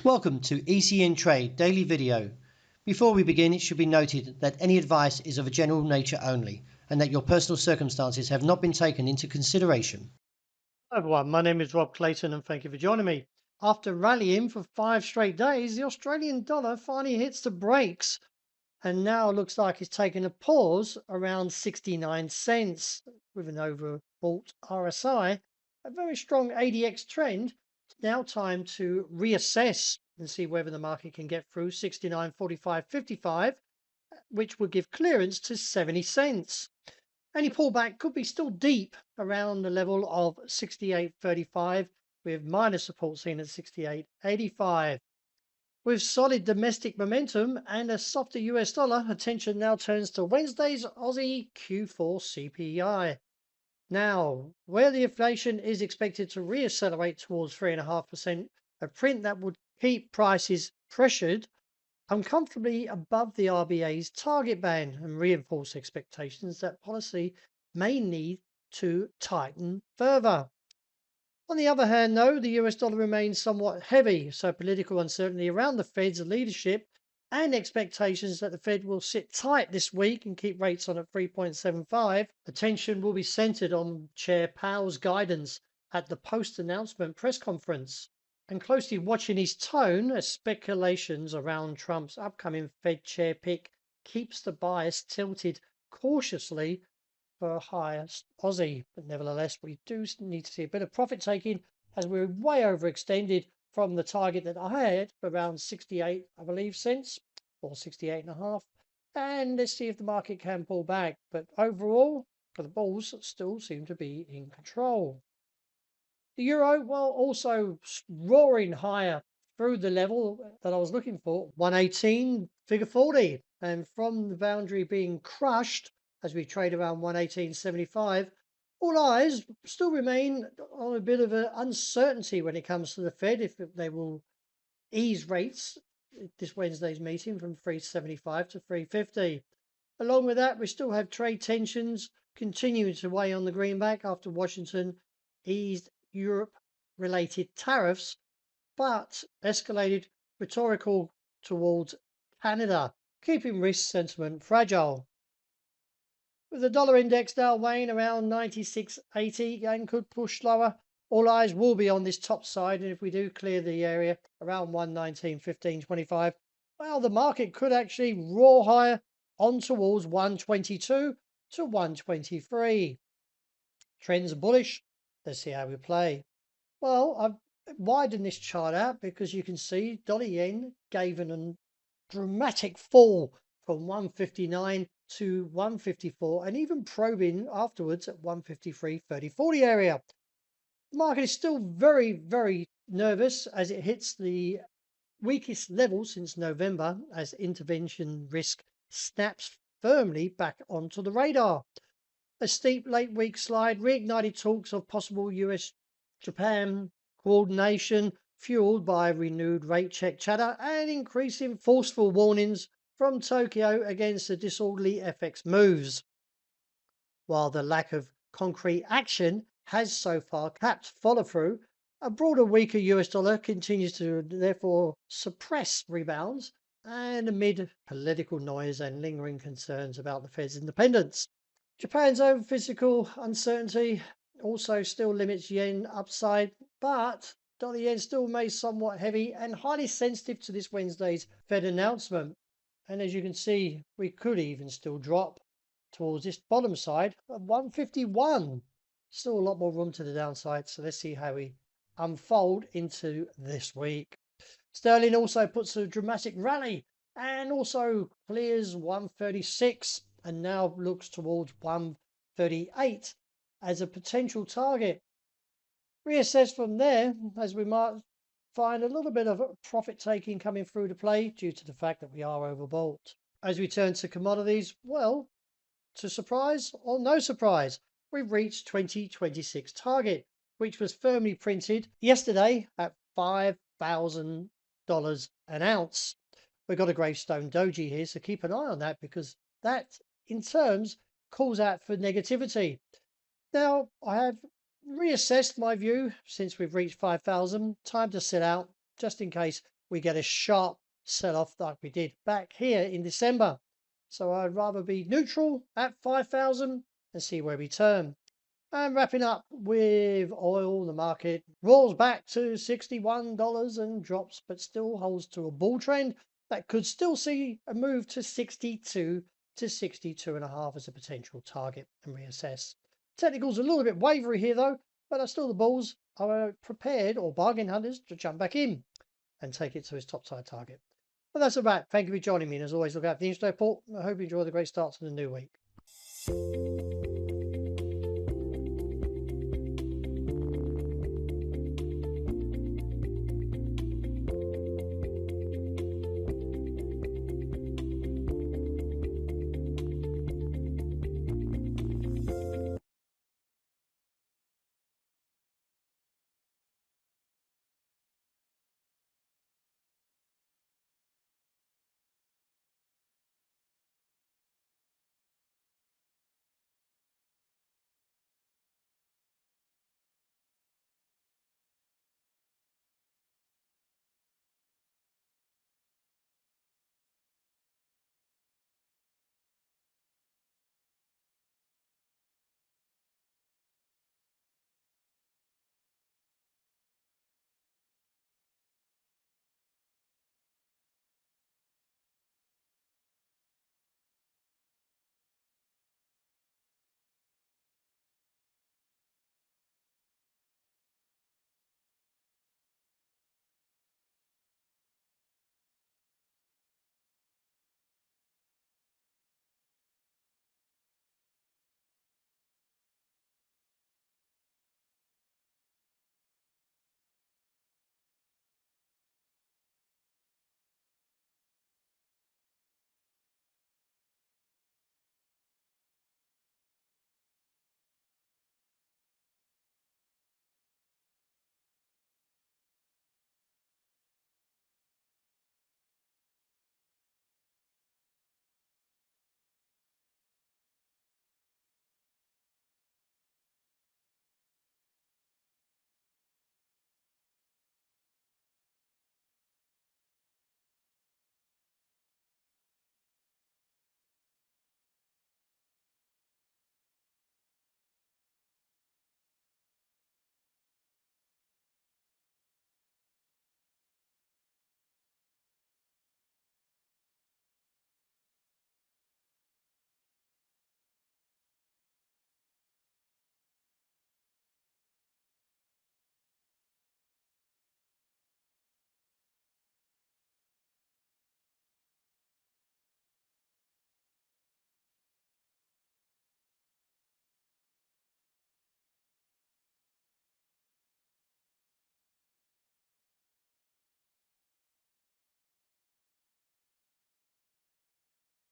Welcome to ECN Trade Daily Video. Before we begin, it should be noted that any advice is of a general nature only and that your personal circumstances have not been taken into consideration. Hi everyone, my name is Rob Clayton and thank you for joining me. After rallying for 5 straight days, the Australian dollar finally hits the brakes and now looks like it's taking a pause around 69 cents with an overbought RSI, a very strong ADX trend. It's now time to reassess and see whether the market can get through 69.45.55, which would give clearance to 70 cents. Any pullback could be still deep around the level of 68.35 with minor support seen at 68.85. With solid domestic momentum and a softer US dollar, attention now turns to Wednesday's Aussie Q4 CPI. Now, where the inflation is expected to reaccelerate towards 3.5%, a print that would keep prices pressured uncomfortably above the RBA's target band and reinforce expectations that policy may need to tighten further. On the other hand, though, the US dollar remains somewhat heavy, so political uncertainty around the Fed's leadership and expectations that the Fed will sit tight this week and keep rates on at 3.75, attention will be centered on Chair Powell's guidance at the post-announcement press conference and closely watching his tone as speculations around Trump's upcoming Fed chair pick keeps the bias tilted cautiously for a higher Aussie. But nevertheless, we do need to see a bit of profit taking as we're way overextended from the target that I had around 68, I believe, cents or 68.5. And let's see if the market can pull back. But overall, for the bulls, still seem to be in control. The euro, well, also roaring higher through the level that I was looking for, 118, figure 40. And from the boundary being crushed as we trade around 118.75, all eyes still remain on a bit of an uncertainty when it comes to the Fed, if they will ease rates this Wednesday's meeting from 375 to 350. Along with that, we still have trade tensions continuing to weigh on the greenback after Washington eased Europe-related tariffs, but escalated rhetorical towards Canada, keeping risk sentiment fragile. With the dollar index now weighing around 96.80 and could push lower, all eyes will be on this top side, and if we do clear the area around 119.15.25, well, the market could actually roar higher on towards 122 to 123. Trends are bullish. Let's see how we play. Well, I've widened this chart out because you can see dollar yen gave a dramatic fall from 159 to 154 and even probing afterwards at 153.30-40 area. The market is still very, very nervous as it hits the weakest level since November as intervention risk snaps firmly back onto the radar. A steep late week slide reignited talks of possible US-Japan coordination fueled by renewed rate check chatter and increasing forceful warnings from Tokyo against the disorderly FX moves. While the lack of concrete action has so far capped follow-through, a broader weaker US dollar continues to therefore suppress rebounds and amid political noise and lingering concerns about the Fed's independence. Japan's own physical uncertainty also still limits yen upside, but dollar yen still remains somewhat heavy and highly sensitive to this Wednesday's Fed announcement. And as you can see, we could even still drop towards this bottom side of 151. Still a lot more room to the downside, so let's see how we unfold into this week. Sterling also puts a dramatic rally and also clears 136 and now looks towards 138 as a potential target. Reassess from there as we might find a little bit of profit taking coming through to play due to the fact that we are overbought. As we turn to commodities, well, to surprise or no surprise, we've reached 2026 target, which was firmly printed yesterday at $5,000 an ounce. We've got a gravestone doji here, so keep an eye on that because that in terms calls out for negativity. Now, I have reassessed my view since we've reached 5,000. Time to sit out just in case we get a sharp sell-off like we did back here in December. So I'd rather be neutral at 5,000 and see where we turn. And wrapping up with oil, the market rolls back to $61 and drops, but still holds to a bull trend that could still see a move to 62 to 62.5 as a potential target and reassess. Technicals a little bit wavery here though, but are still the bulls are prepared or bargain hunters to jump back in and take it to its top side target. But that's a wrap. Thank you for joining me. And as always, look out for the interest report. I hope you enjoy the great start to the new week.